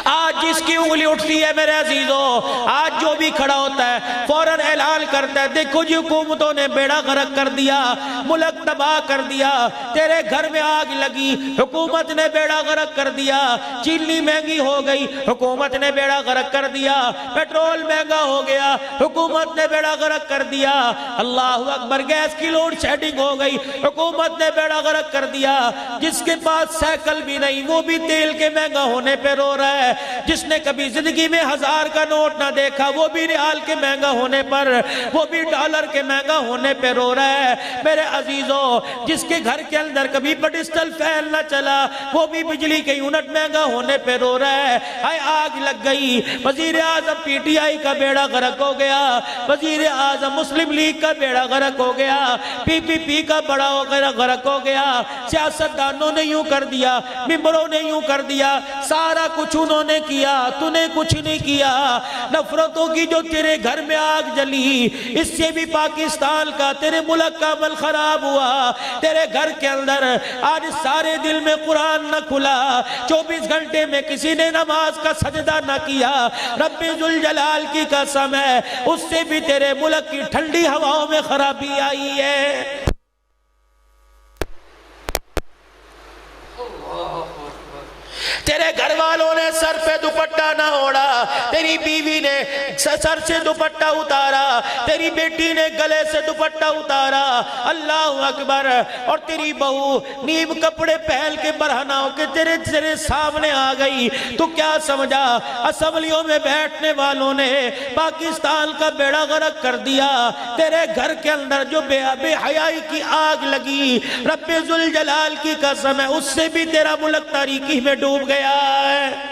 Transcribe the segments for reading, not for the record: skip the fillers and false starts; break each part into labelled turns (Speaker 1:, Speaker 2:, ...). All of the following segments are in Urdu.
Speaker 1: آج جس کی انگلی اٹھتی ہے میرے عزیزوں، آج جو بھی کھڑا ہوتا ہے فوراً اعلان کرتا ہے دیکھو جی حکومتوں نے بیڑا غرق کر دیا، ملک تباہ کر دیا، تیرے گھر میں آگ لگی، حکومت نے بیڑا غرق کر دیا، چینی مہنگی ہو گئی، حکومت نے بیڑا غرق کر دیا، پیٹرول مہنگا ہو گیا، حکومت نے بیڑا غرق کر دیا، اللہ اکبر، گیس کی لوڈ شیڈنگ ہو گئی، حکومت نے بیڑا غرق کر دیا۔ جس کے پاس سائیکل بھی نہیں وہ بھی تیل کے مہنگا ہونے پہ رو رہا ہے، جس نے کبھی زندگی میں 1000 کا نوٹ نہ دیکھا وہ بھی ریال کے مہنگا ہونے پر، وہ بھی ڈالر کے مہنگا ہونے پہ رو رہا ہے۔ میرے عزیزوں، جس کے گھر کے اندر کبھی بڈسٹل فین نہ چلا وہ بھی بجلی کے یونٹ مہنگا ہونے پہ رو رہا ہے۔ ہائے آگ لگ گئی، وزیر اعظم پی ٹی آئی کا بیڑا غرق ہو گیا، وزیر اعظم مسلم لیگ کا بیڑا غرق ہو گیا، پی پی پی کا بڑا غرق ہو گیا، سیاستدانوں نے یوں کر دیا، ممبروں نے یوں کر دیا، سارا کچھ انہوں نے کیا، تو نے کچھ نہیں کیا۔ نفرتوں کی جو تیرے گھر میں آگ جلی، اس سے بھی پاکستان کا تیرے ملک کا عمل خراب ہوا۔ تیرے گھر کے اندر آج سارے دل میں قرآن نہ کھلا، 24 گھنٹے میں کسی نے نماز کا سجدہ نہ کیا، رب ذوالجلال کی قسم ہے اس سے بھی تیرے ملک کی ٹھنڈی ہواؤں میں خرابی آئی ہے۔ تیرے گھر والوں نے سر پہ دوپٹہ نہ اوڑا، تیری بیوی نے سر سے دوپٹہ اتارا، تیری بیٹی نے گلے سے دوپٹہ اتارا، اللہ اکبر، اور تیری بہو نیم کپڑے پہن کے برہنہ ہو کے تیرے سامنے آ گئی، تو کیا سمجھا؟ اسمبلیوں میں بیٹھنے والوں نے پاکستان کا بیڑا غرق کر دیا۔ تیرے گھر کے اندر جو بے حیائی کی آگ لگی، رب ذوالجلال کی قسم ہے اس سے بھی تیرا ملک تاریکی میں ڈوب گیا ہے۔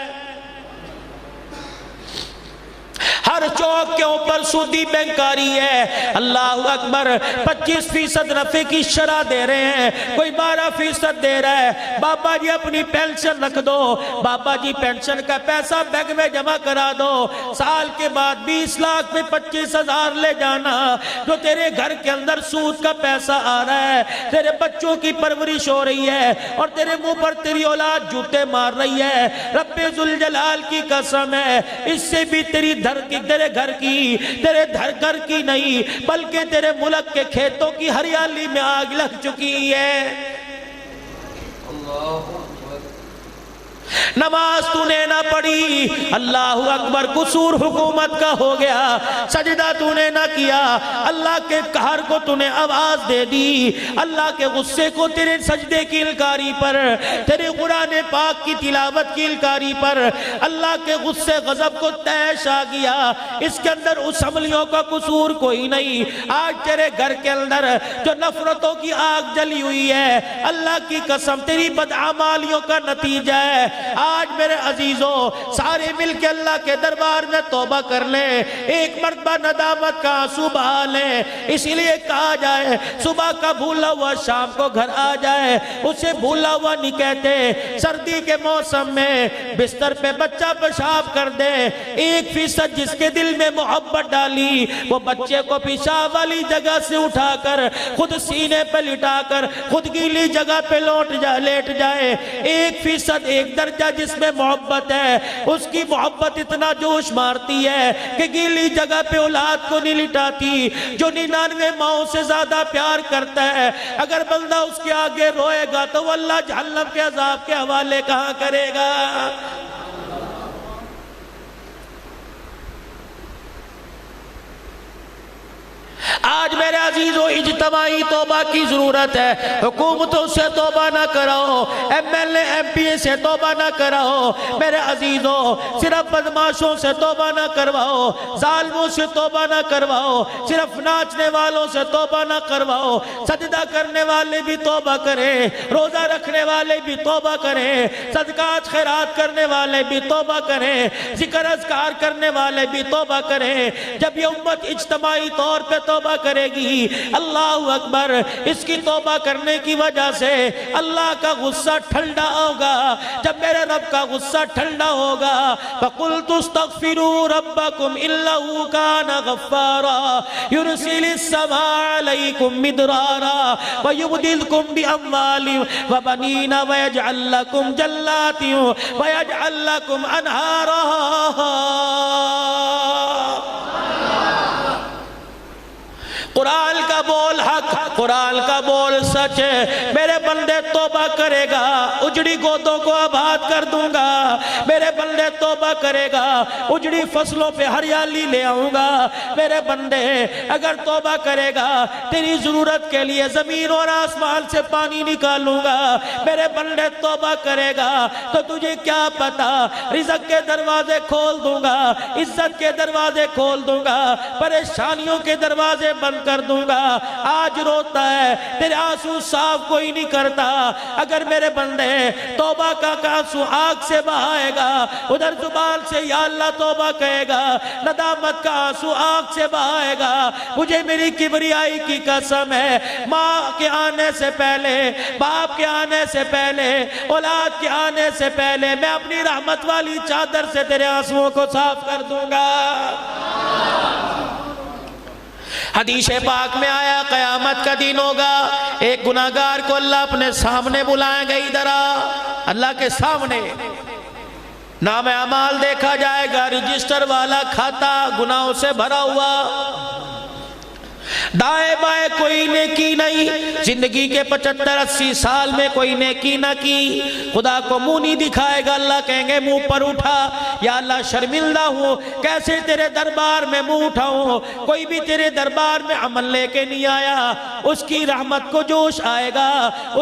Speaker 1: ہر چوک کے اوپر سودی بینکاری ہے، اللہ اکبر، 25% نفع کی شرح دے رہے ہیں، کوئی 12% دے رہا ہے۔ بابا جی اپنی پینشن رکھ دو، بابا جی پینشن کا پیسہ بینک میں جمع کرا دو، سال کے بعد 20 لاکھ میں 25,000 لے جانا، جو تیرے گھر کے اندر سود کا پیسہ آ رہا ہے، تیرے بچوں کی پرورش ہو رہی ہے اور تیرے منہ پر تیری اولاد جوتے مار رہی ہے، رب ذوالجلال کی قسم ہے اس سے بھی تیرے گھر کی نہیں بلکہ تیرے ملک کے کھیتوں کی ہریالی میں آگ لگ چکی ہے۔ نماز تو نے نہ پڑھی، اللہ اکبر، قصور حکومت کا ہو گیا، سجدہ تو نے نہ کیا، اللہ کے قہر کو تو نے آواز دے دی، اللہ کے غصے کو تیرے سجدے کی الکاری پر، تیرے قرآن پاک کی تلاوت کی الکاری پر اللہ کے غصے غضب کو تیش آ گیا۔ اس کے اندر اسمبلیوں کا قصور کوئی نہیں۔ آج تیرے گھر کے اندر جو نفرتوں کی آگ جلی ہوئی ہے، اللہ کی قسم تیری بدعمالیوں کا نتیجہ ہے۔ آج میرے عزیزوں سارے مل کے اللہ کے دربار میں توبہ کر لیں، ایک مرتبہ ندامت کا آنسو بہا لیں۔ اسی لیے کہا جائے صبح کا بھولا ہوا شام کو گھر آ جائے، اسے بھولا ہوا نہیں کہتے۔ سردی کے موسم میں بستر پہ بچہ پیشاب کر دے، 1% جس کے دل میں محبت ڈالی وہ بچے کو پیشاب والی جگہ سے اٹھا کر خود سینے پہ لٹا کر خود گیلی جگہ پہ لیٹ جائے۔ 1% ایک درجہ جس میں محبت ہے، اس کی محبت اتنا جوش مارتی ہے کہ گیلی جگہ پہ اولاد کو نہیں لٹاتی۔ جو 99 ماؤں سے زیادہ پیار کرتا ہے، اگر بندہ اس کے آگے روئے گا تو وہ اللہ جہنم کے عذاب کے حوالے کہاں کرے گا؟ آج میرے عزیزوں اجتماعی توبہ کی ضرورت ہے۔ حکومتوں سے توبہ نہ کراؤ، M L A M P A سے توبہ نہ کراؤ میرے عزیزوں، صرف بدماشوں سے توبہ نہ کرواؤ، ظالموں سے توبہ نہ کرواؤ، صرف ناچنے والوں سے توبہ نہ کرواؤ۔ سجدہ کرنے والے بھی توبہ کریں، روزہ رکھنے والے بھی توبہ کریں، صدقات خیرات کرنے والے بھی توبہ کریں، ذکر اذکار کرنے والے بھی توبہ کریں۔ جب یہ امت اجتماعی طور پہ توبہ توبہ کرے گی، اللہ اکبر، اس کی توبہ کرنے کی وجہ سے اللہ کا غصہ ٹھنڈا ہوگا۔ جب میرے رب کا غصہ ٹھنڈا ہوگا، فَقُلْتُ اسْتَغْفِرُوا رَبَّكُمْ إِنَّهُ كَانَ غَفَّارًا يُرْسِلِ السَّمَاءَ عَلَيْكُمْ مِدْرَارًا وَيُمْدِدْكُمْ بِأَمْوَالٍ وَبَنِينَ وَيَجْعَلْ لَكُمْ جَنَّاتٍ وَيَجْعَلْ لَكُمْ أَنْهَارًا۔ قرآن کا بول حق، قرآن کا بول سچ ہے۔ میرے بندے توبہ کرے گا، اجڑی گودوں کو آباد کر دوں گا۔ میرے بندے توبہ کرے گا، اجڑی فصلوں پہ ہریالی لے آؤں گا۔ میرے بندے اگر توبہ کرے گا، تیری ضرورت کے لیے زمین اور آسمان سے پانی نکالوں گا۔ میرے بندے توبہ کرے گا تو تجھے کیا پتا، رزق کے دروازے کھول دوں گا، عزت کے دروازے کھول دوں گا، پریشانیوں کے دروازے بند کر دوں گا۔ آج روتا ہے، تیرے آنسو صاف کوئی نہیں کرتا۔ اگر میرے بندے توبہ کا آنسو آنکھ سے بہائے گا، ادھر زبان سے یا اللہ توبہ کہے گا، ندامت کا آنسو آنکھ سے بہائے گا، مجھے میری کبریائی کی قسم ہے، ماں کے آنے سے پہلے، باپ کے آنے سے پہلے، اولاد کے آنے سے پہلے میں اپنی رحمت والی چادر سے تیرے آنسوؤں کو صاف کر دوں گا۔ حدیث پاک میں آیا قیامت کا دن ہوگا، ایک گناہگار کو اللہ اپنے سامنے بلائیں گے، ادھر آ، اللہ کے سامنے نام اعمال دیکھا جائے گا، رجسٹر والا کھاتا گناہوں سے بھرا ہوا، دائیں بائیں کوئی نیکی نہیں، زندگی کے 75-80 سال میں کوئی نیکی نہ کی، خدا کو منہ نہیں دکھائے گا۔ اللہ کہیں گے منہ پر اٹھا، یا اللہ شرمندہ ہوں، کیسے تیرے دربار میں منہ اٹھاؤں، کوئی بھی تیرے دربار میں عمل لے کے نہیں آیا۔ اس کی رحمت کو جوش آئے گا،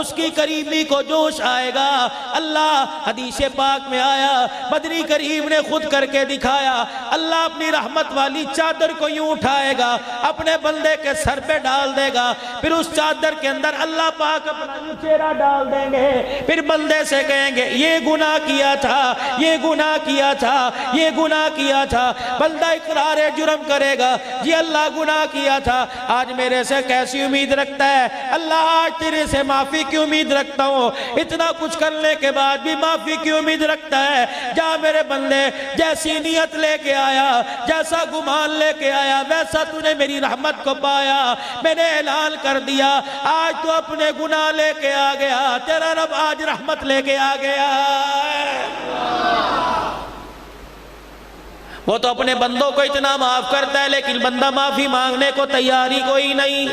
Speaker 1: اس کی قریبی کو جوش آئے گا۔ اللہ حدیث پاک میں آیا، بدری کریم نے خود کر کے دکھایا، اللہ اپنی رحمت والی چادر کو یوں اٹھائے گا، اپنے بندے کے سر پہ ڈال دے گا، پھر اس چادر کے اندر اللہ پاک اپنا چہرہ ڈال دیں گے، پھر بندے سے کہیں گے یہ گناہ کیا تھا، یہ گناہ کیا تھا، یہ گناہ کیا تھا۔ بندہ اقرار جرم کرے گا، جی اللہ گناہ کیا تھا، آج میرے سے کیسی امید رکھتا ہے اللہ، آج تیرے سے معافی کی امید رکھتا ہوں، اتنا کچھ کرنے کے بعد بھی معافی کی امید رکھتا ہے۔ جا میرے بندے، جیسی نیت لے کے آیا، جیسا گمان لے کے آیا، ویسا تو نے میری رحمت کو پایا۔ میں نے اعلان کر دیا، آج تو اپنے گناہ لے کے آ گیا، تیرا رب آج رحمت لے کے آ گیا۔ وہ تو اپنے بندوں کو اتنا معاف کرتا ہے، لیکن بندہ معافی مانگنے کو تیاری کوئی نہیں۔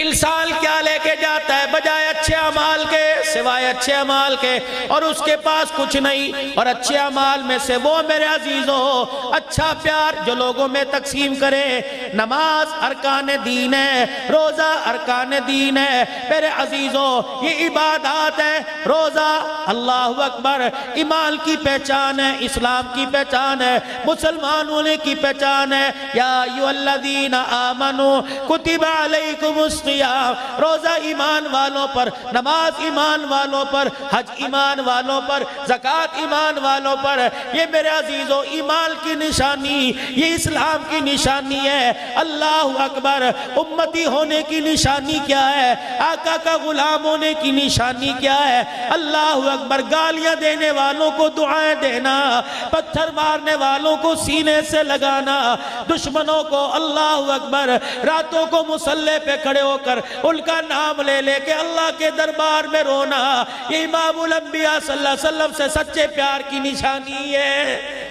Speaker 1: انسان کیا لے کے جاتا ہے بجائے اچھے اعمال کے، سوائے اچھے اعمال کے، اور اس کے پاس کچھ نہیں۔ اور اچھے اعمال میں سے وہ میرے عزیزوں، اچھا پیار جو لوگوں میں تقسیم کرے۔ نماز ارکان دین ہے، روزہ ارکان دین ہے میرے عزیزوں، یہ عبادات ہے۔ روزہ اللہ اکبر ایمان کی پہچان ہے، اسلام کی پہچان ہے، مسلمان ہونے کی پہچان ہے۔ یا ایھا الذین آمنوا کتب علیکم الصیام، روزہ ایمان والوں پر، نماز ایمان والوں پر، حج ایمان والوں پر، زکوٰۃ ایمان والوں پر۔ یہ میرے عزیزو ایمان کی نشانی، یہ اسلام کی نشانی ہے۔ اللہ اکبر، امتی ہونے کی نشانی کیا ہے؟ آقا کا غلام ہونے کی نشانی کیا ہے؟ اللہ اکبر، گالیاں دینے والوں کو دعائیں دینا، پتھر مارنے والوں کو سینے سے لگانا، دشمنوں کو اللہ اکبر راتوں کو مصلی پہ کھڑے ہو کر ان کا نام لے لے کے اللہ کے دربار میں رونا، یہ امام الانبیاء صلی اللہ علیہ وسلم سے سچے پیار کی نشانی ہے۔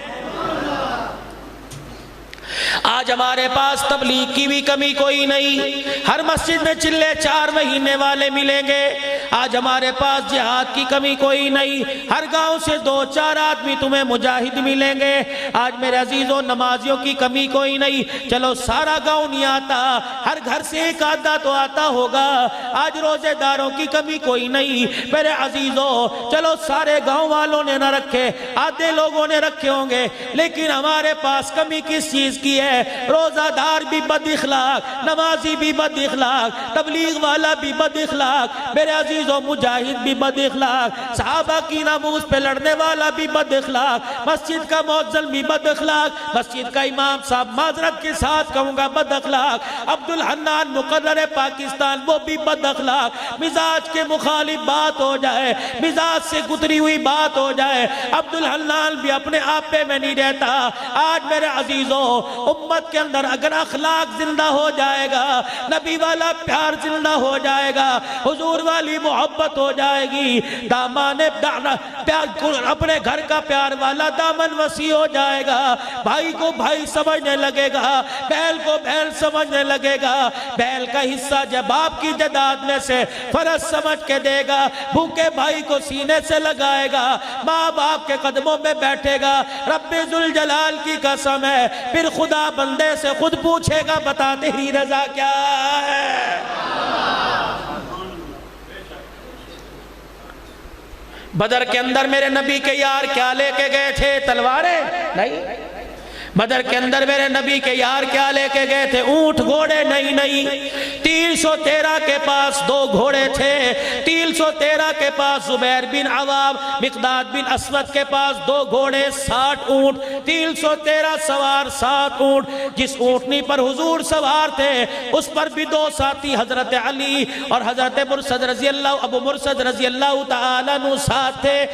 Speaker 1: آج ہمارے پاس تبلیغ کی بھی کمی کوئی نہیں، ہر مسجد میں چلے 4 مہینے والے ملیں گے۔ آج ہمارے پاس جہاد کی کمی کوئی نہیں، ہر گاؤں سے 2-4 آدمی تمہیں مجاہد ملیں گے۔ آج میرے عزیزوں نمازیوں کی کمی کوئی نہیں، چلو سارا گاؤں نہیں آتا، ہر گھر سے ایک آدھا تو آتا ہوگا۔ آج روزے داروں کی کمی کوئی نہیں میرے عزیزوں، چلو سارے گاؤں والوں نے نہ رکھے، آدھے لوگوں نے رکھے ہوں گے، لیکن ہمارے پاس کمی کس چیز کی ہے؟ روزہ دار بھی بد اخلاق، نمازی بھی بد اخلاق، تبلیغ والا بھی بد اخلاق۔ میرے عزیز عزیزوں مجاہد بھی بد اخلاق، صحابہ کی ناموس پہ لڑنے والا بھی بد اخلاق، مسجد کا مؤذن بھی بد اخلاق، مسجد کا امام صاحب معذرت کے ساتھ کہوں گا بد اخلاق، عبدالحنان مقرر پاکستان وہ بھی بد اخلاق، مزاج کے مخالف بات ہو جائے، مزاج سے گزری ہوئی بات ہو جائے، عبدالحنان بھی اپنے آپ پہ میں نہیں رہتا۔ آج میرے عزیزوں امت کے اندر اگر اخلاق زندہ ہو جائے گا، نبی والا پیار زندہ ہو جائے گا، حضور والی محبت ہو جائے گی، دامان اپنے گھر کا پیار والا دامن وسیع ہو جائے گا، بھائی کو بھائی سمجھنے لگے گا، بیل کو بیل سمجھنے لگے گا، بیل کا حصہ جب باپ کی جداد میں سے فرض سمجھ کے دے گا، بھوکے بھائی کو سینے سے لگائے گا، ماں باپ کے قدموں میں بیٹھے گا، رب ذوالجلال کی قسم ہے پھر خدا بندے سے خود پوچھے گا بتا تیری رضا کیا ہے۔ بدر کے اندر میرے نبی کے یار کیا لے کے گئے تھے؟ تلواریں نہیں۔ بدر کے اندر میرے نبی کے یار کیا لے کے گئے تھے؟ اونٹ گھوڑے نہیں۔ 313 کے پاس 2 گھوڑے تھے، 313 کے پاس زبیر بن عوام، مقداد بن اسود کے پاس 2 گھوڑے 60 اونٹ، 313 سوار 7 اونٹ۔ جس اونٹنی پر حضور سوار تھے اس پر بھی 2 ساتھی حضرت علی اور حضرت مرصد رضی اللہ ابو مرصد رضی اللہ تعالیٰ عنہ ساتھ تھے۔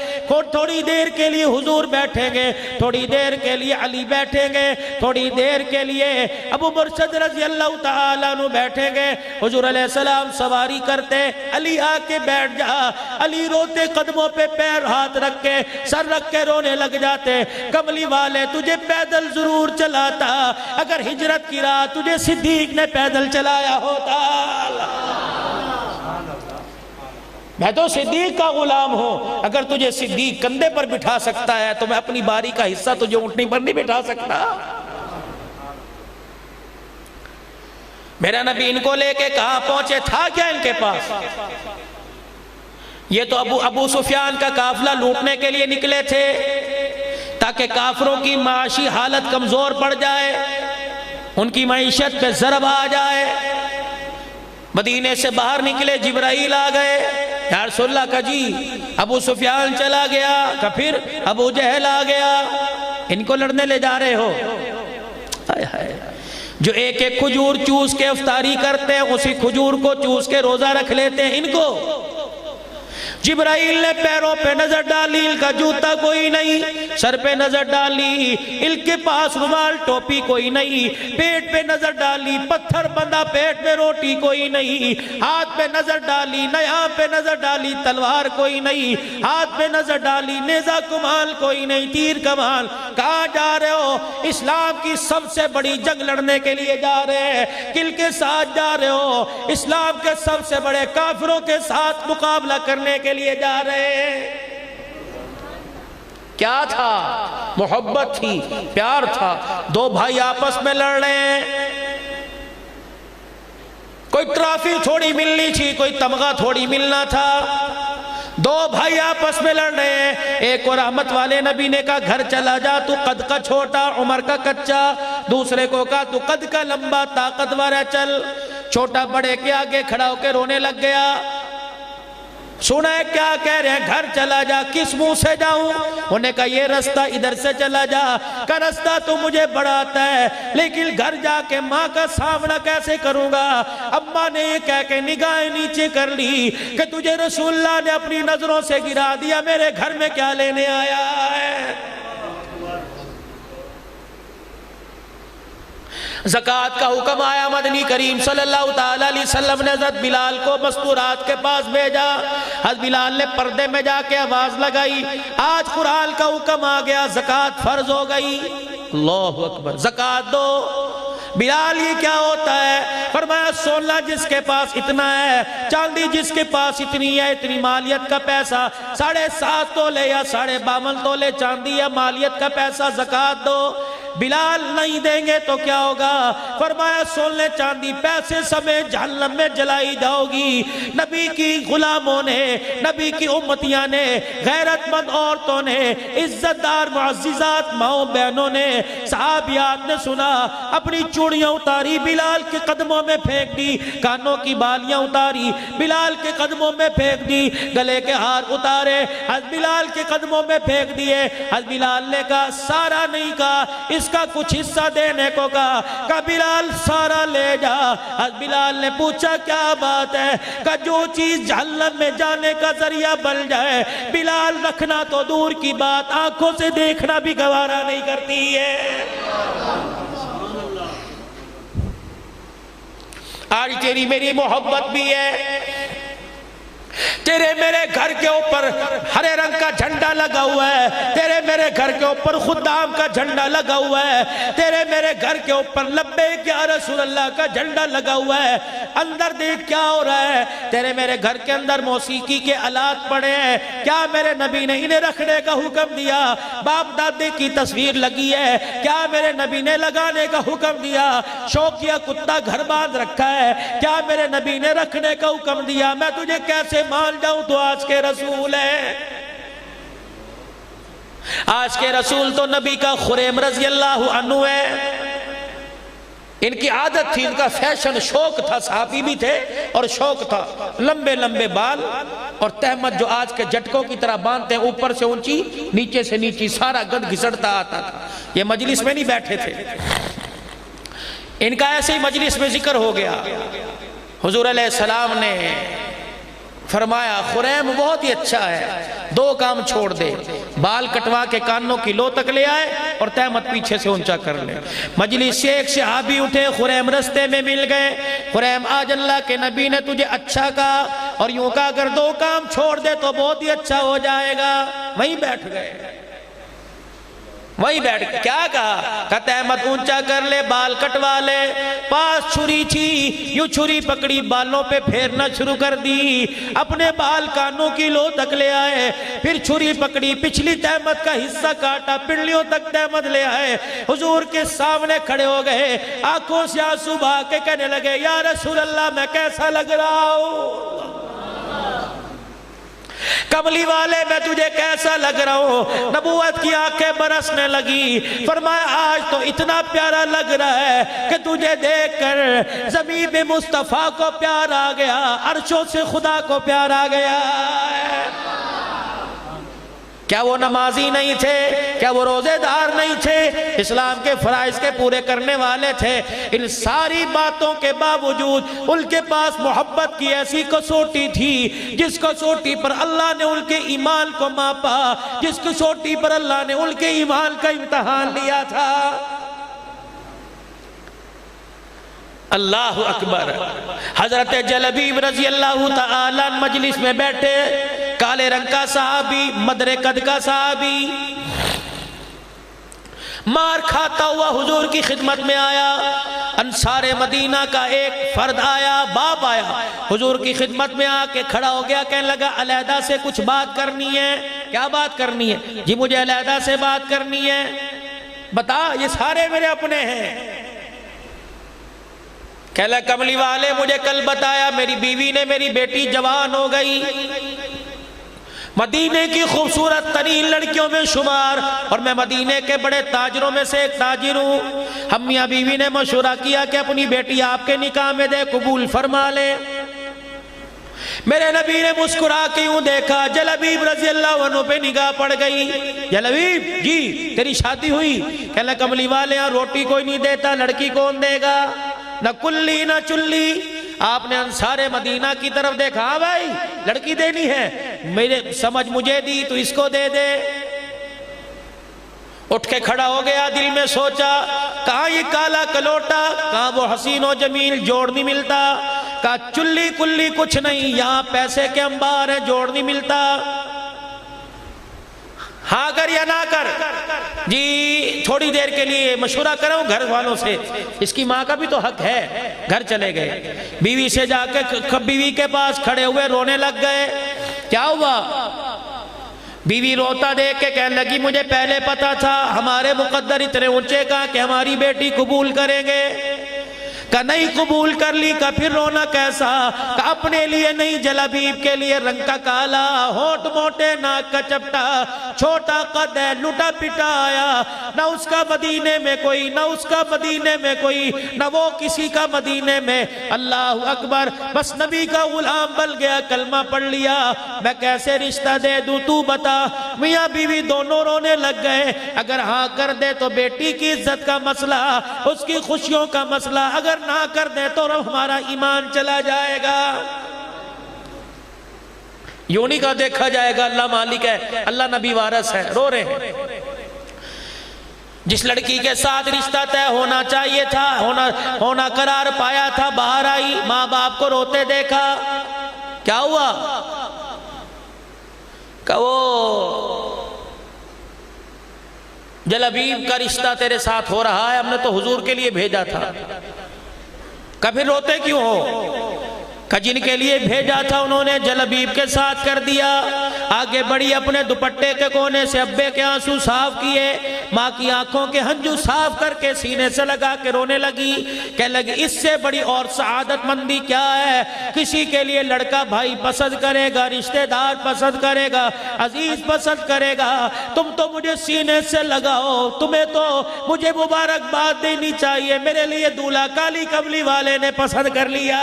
Speaker 1: تھوڑی دیر کے لیے حضور بیٹھیں گے، تھوڑی دیر کے لیے علی بیٹھیں گے، تھوڑی دیر کے لیے ابو مرصد رضی اللہ تعالیٰ عنہ بیٹھیں گے۔ حضور علیہ السلام سواری کرتے، علی آ کے بیٹھ جا، علی روتے قدموں پہ پیر ہاتھ رکھ کے سر رکھ کے رونے لگ جاتے۔ کملی والے تجھے پیدل ضرور چلاتا، اگر ہجرت کی راہ تجھے صدیق نے پیدل چلایا ہوتا۔ میں تو صدیق کا غلام ہوں، اگر تجھے صدیق کندھے پر بٹھا سکتا ہے تو میں اپنی باری کا حصہ تجھے اونٹنی پر نہیں بٹھا سکتا۔ میرا نبی ان کو لے کے کہاں پہنچے؟ تھا کیا ان کے پاس؟ یہ تو ابو سفیان کا قافلہ لوٹنے کے لیے نکلے تھے تاکہ کافروں کی معاشی حالت کمزور پڑ جائے، ان کی معیشت پہ ضرب آ جائے۔ مدینے سے باہر نکلے، جبرائیل آ گئے، یا رسول اللہ کا جی ابو سفیان چلا گیا، کہ پھر ابو جہل آ گیا، ان کو لڑنے لے جا رہے ہو؟ جو ایک ایک کھجور چوس کے افطاری کرتے ہیں اسی کھجور کو چوس کے روزہ رکھ لیتے ہیں ان کو۔ جبرائیل نے پیروں پہ نظر ڈالی، ان کا جوتا کوئی نہیں، سر پہ نظر ڈالی، ان کے پاس رومال ٹوپی کوئی نہیں، پیٹ پہ نظر ڈالی، پتھر بندہ پیٹ میں روٹی کوئی نہیں، ہاتھ پہ نظر ڈالی، یہاں پہ نظر ڈالی، تلوار کوئی نہیں، ہاتھ پہ نظر ڈالی، نیزہ کمال کوئی نہیں، تیر کمال۔ کہاں جا رہے ہو؟ اسلام کی سب سے بڑی جنگ لڑنے کے لیے جا رہے ہیں، کل کے ساتھ جا رہے ہو؟ اسلام کے سب سے بڑے کافروں کے ساتھ مقابلہ کرنے کے لیے جا رہے ہیں۔ کیا تھا؟ محبت تھی، پیار تھا، 2 بھائی آپس میں لڑ رہے ہیں، کوئی ٹرافی تھوڑی ملنی تھی، کوئی تمغہ تھوڑی ملنا تھا، 2 بھائی آپس میں لڑ رہے ہیں۔ ایک کو رحمت والے نبی نے کہا گھر چلا جا، تو قد کا چھوٹا عمر کا کچا، دوسرے کو کہا تو قد کا لمبا طاقتور ہے چل۔ چھوٹا بڑے کے آگے کھڑا ہو کے رونے لگ گیا۔ سنا ہے کیا کہہ رہے ہیں؟ گھر چلا جا۔ کس منہ سے جاؤں؟ انہوں نے کہا یہ رستہ ادھر سے چلا جا۔ کہ رستہ تو مجھے بڑا آتا ہے لیکن گھر جا کے ماں کا سامنا کیسے کروں گا؟ اماں نے یہ کہہ کے نگاہیں نیچے کر لی کہ تجھے رسول اللہ نے اپنی نظروں سے گرا دیا، میرے گھر میں کیا لینے آیا ہے؟ زکوٰۃ کا حکم آیا، مدنی کریم صلی اللہ تعالیٰ علیہ وسلم نے حضرت بلال کو مستورات کے پاس بھیجا، حضرت بلال نے پردے میں جا کے آواز لگائی، آج قرآن کا حکم آ گیا، زکوٰۃ فرض ہو گئی، اللہ اکبر، زکوٰۃ دو۔ بلال یہ کیا ہوتا ہے؟ فرمایا سونا جس کے پاس اتنا ہے، چاندی جس کے پاس اتنی ہے، اتنی مالیت کا پیسہ 7.5 تولے یا 52 تولے چاندی یا مالیت کا پیسہ زکوٰۃ دو۔ بلال نہیں دیں گے تو کیا ہوگا؟ فرمایا سونے چاندی پیسے سمیت جہنم میں جلائی جاؤ گی. نبی کی غلاموں نے, نبی کی امتیاں نے, غیرت مند عورتوں نے, عزت دار معززات ماؤں بہنوں نے, صحابیات نے سنا, اپنی چوڑیاں اتاری, بلال کے قدموں میں پھینک دی, کانوں کی بالیاں اتاری, بلال کے قدموں میں پھینک دی, گلے کے ہار اتارے, حضرت بلال کے قدموں میں پھینک دیے. حضرت بلال نے کہا سارا نہیں کہا, اس کا کچھ حصہ دینے کو کہا. کہا بلال سارا لے جا. حضرت بلال نے پوچھا کیا بات ہے؟ کہا جو چیز جہنم میں جانے کا ذریعہ بن جائے, بلال رکھنا تو دور کی بات, آنکھوں سے دیکھنا بھی گوارا نہیں کرتی ہے. آج تیری میری محبت بھی ہے, تیرے میرے گھر کے اوپر ہرے رنگ کا جھنڈا لگا ہوا ہے, تیرے میرے گھر کے اوپر خدام کا جھنڈا لگا ہوا ہے, تیرے میرے گھر کے اوپر لبیک یا رسول اللہ کا جھنڈا لگا ہوا ہے. اندر دیکھ کیا ہو رہا ہے, تیرے میرے گھر کے اندر موسیقی کے آلات پڑے ہیں. کیا میرے نبی نے انہیں رکھنے کا حکم دیا؟ باپ دادے کی تصویر لگی ہے, کیا میرے نبی نے لگانے کا حکم دیا؟ شوقیہ کتا گھر باندھ رکھا ہے, کیا میرے نبی نے رکھنے کا حکم دیا؟ میں تجھے کیسے مان جاؤں تو آج کے رسول ہے. آج کے رسول تو نبی کا خریم رضی اللہ عنہ ہے. ان کی عادت تھی, ان کا فیشن شوق تھا, صحابی بھی تھے اور شوق تھا, لمبے لمبے بال اور تہمت جو آج کے جٹکوں کی طرح باندھتے ہیں, اوپر سے اونچی نیچے سے نیچی, سارا گد گھسڑتا آتا تھا. یہ مجلس میں نہیں بیٹھے تھے, ان کا ایسے ہی مجلس میں ذکر ہو گیا. حضور علیہ السلام نے فرمایا خریم بہت ہی اچھا ہے, دو کام چھوڑ دے, بال کٹوا کے کانوں کی لو تک لے آئے اور تہمت پیچھے سے اونچا کر لے. مجلس سے ایک صحابی اٹھے, خریم رستے میں مل گئے. خریم آج اللہ کے نبی نے تجھے اچھا کہا اور یوں کہا اگر دو کام چھوڑ دے تو بہت ہی اچھا ہو جائے گا. وہیں بیٹھ گئے, وہیں بیٹھ گئے. کیا کہا؟ کہ تہمت اونچا کر لے, بال کٹوا لے. پاس چھری تھی, یوں چھری پکڑی, بالوں پہ پھیرنا شروع کر دی, اپنے بال کانوں کی لو تک لے آئے. پھر چھری پکڑی, پچھلی تہمت کا حصہ کاٹا, پنڈلیوں تک تہمت لے آئے. حضور کے سامنے کھڑے ہو گئے, آنکھوں سے آنسو بہا کے کہنے لگے یا رسول اللہ میں کیسا لگ رہا ہوں, کملی والے میں تجھے کیسا لگ رہا ہوں. نبوت کی آنکھیں برسنے لگی. فرمایا آج تو اتنا پیارا لگ رہا ہے کہ تجھے دیکھ کر زمین میں مصطفیٰ کو پیار آ گیا, عرشوں سے خدا کو پیار آ گیا. کیا وہ نمازی نہیں تھے؟ کیا وہ روزے دار نہیں تھے؟ اسلام کے فرائض کے پورے کرنے والے تھے. ان ساری باتوں کے باوجود ان کے پاس محبت کی ایسی کسوٹی تھی جس کسوٹی پر اللہ نے ان کے ایمان کو ماپا, جس کسوٹی پر اللہ نے ان کے ایمان کا امتحان لیا تھا. اللہ اکبر. حضرت جلبیب رضی اللہ تعالیٰ مجلس میں بیٹھے, کالے رنگ کا صحابی, مدر قد کا صحابی, مار کھاتا ہوا حضور کی خدمت میں آیا. انصار مدینہ کا ایک فرد آیا, باپ آیا, حضور کی خدمت میں آ کے کھڑا ہو گیا, کہنے لگا علیحدہ سے کچھ بات کرنی ہے. کیا بات کرنی ہے؟ جی مجھے علیحدہ سے بات کرنی ہے. بتا, یہ سارے میرے اپنے ہیں. کہنے لگا کملی والے مجھے کل بتایا میری بیوی نے میری بیٹی جوان ہو گئی, مدینے کی خوبصورت ترین لڑکیوں میں شمار, اور میں مدینے کے بڑے تاجروں میں سے ایک تاجر ہوں. ہم میاں بیوی نے مشورہ کیا کہ اپنی بیٹی آپ کے نکاح میں دے, قبول فرما لے. میرے نبی نے مسکرا کے یوں دیکھا, جلبیب رضی اللہ عنہ پہ نگاہ پڑ گئی. جلبیب جی تیری شادی ہوئی؟ کہنے لگا کملی والے یہاں روٹی کوئی نہیں دیتا, لڑکی کون دے گا؟ نہ کلی نہ چلی. آپ نے انصار مدینہ کی طرف دیکھا, ہاں بھائی لڑکی دینی ہے, میرے سمجھ مجھے دی تو اس کو دے دے. اٹھ کے کھڑا ہو گیا, دل میں سوچا کہاں یہ کالا کلوٹا, کہاں وہ حسین و جمیل, جوڑ نہیں ملتا. کہا چلی کلی کچھ نہیں, یہاں پیسے کے انبار ہیں, جوڑ نہیں ملتا. ہاں کر یا نہ کر؟ جی تھوڑی دیر کے لیے مشورہ کروں گھر والوں سے, اس کی ماں کا بھی تو حق ہے. گھر چلے گئے, بیوی سے جا کے بیوی کے پاس کھڑے ہوئے رونے لگ گئے. کیا ہوا؟ بیوی روتا دیکھ کے کہنے لگی مجھے پہلے پتا تھا ہمارے مقدر اتنے اونچے کا کہ ہماری بیٹی قبول کریں گے. کہ نہیں قبول کر لی، کہ پھر رونا کیسا، کہ اپنے لیے نہیں جلابیب کے لیے رنگ کا کالا، ہونٹ موٹے، ناک کا چپٹا، چھوٹا قد ہے، لٹا پٹا آیا، نہ اس کا مدینے میں کوئی، نہ اس کا مدینے میں کوئی، نہ وہ کسی کا مدینے میں۔ اللہ اکبر، بس نبی کا غلام بل گیا، کلمہ پڑھ لیا، میں کیسے رشتہ دے دوں تو بتا۔ میاں بیوی دونوں رونے لگ گئے، اگر ہاں کر دے تو بیٹی کی عزت کا مسئلہ، اس کی خوشیوں کا مسئلہ، اگر نہ کر دے تو ہمارا ایمان چلا جائے گا۔ یوں نہیں کا دیکھا جائے گا اللہ مالک ہے، اللہ نبی وارث ہے، رو رہے ہیں۔ جس لڑکی کے ساتھ رشتہ طے ہونا چاہیے تھا، ہونا قرار پایا تھا، باہر آئی، ماں باپ کو روتے دیکھا، کیا ہوا؟ کہ وہ جلابیب کا رشتہ تیرے ساتھ ہو رہا ہے، ہم نے تو حضور کے لیے بھیجا تھا۔ کہ پھر روتے کیوں ہو؟ کہ جن کے لیے بھیجا تھا انہوں نے جلابیب کے ساتھ کر دیا۔ آگے بڑی، اپنے دوپٹے کے کونے سے ابے کے آنسو صاف کیے، ماں کی آنکھوں کے ہنجو صاف کر کے سینے سے لگا کے رونے لگی، کہنے لگی اس سے بڑی اور سعادت مندی کیا ہے؟ کسی کے لیے لڑکا بھائی پسند کرے گا، رشتہ دار پسند کرے گا، عزیز پسند کرے گا، تم تو مجھے سینے سے لگاؤ، تمہیں تو مجھے مبارکباد دینی چاہیے، میرے لیے دولہا کالی کملی والے نے پسند کر لیا۔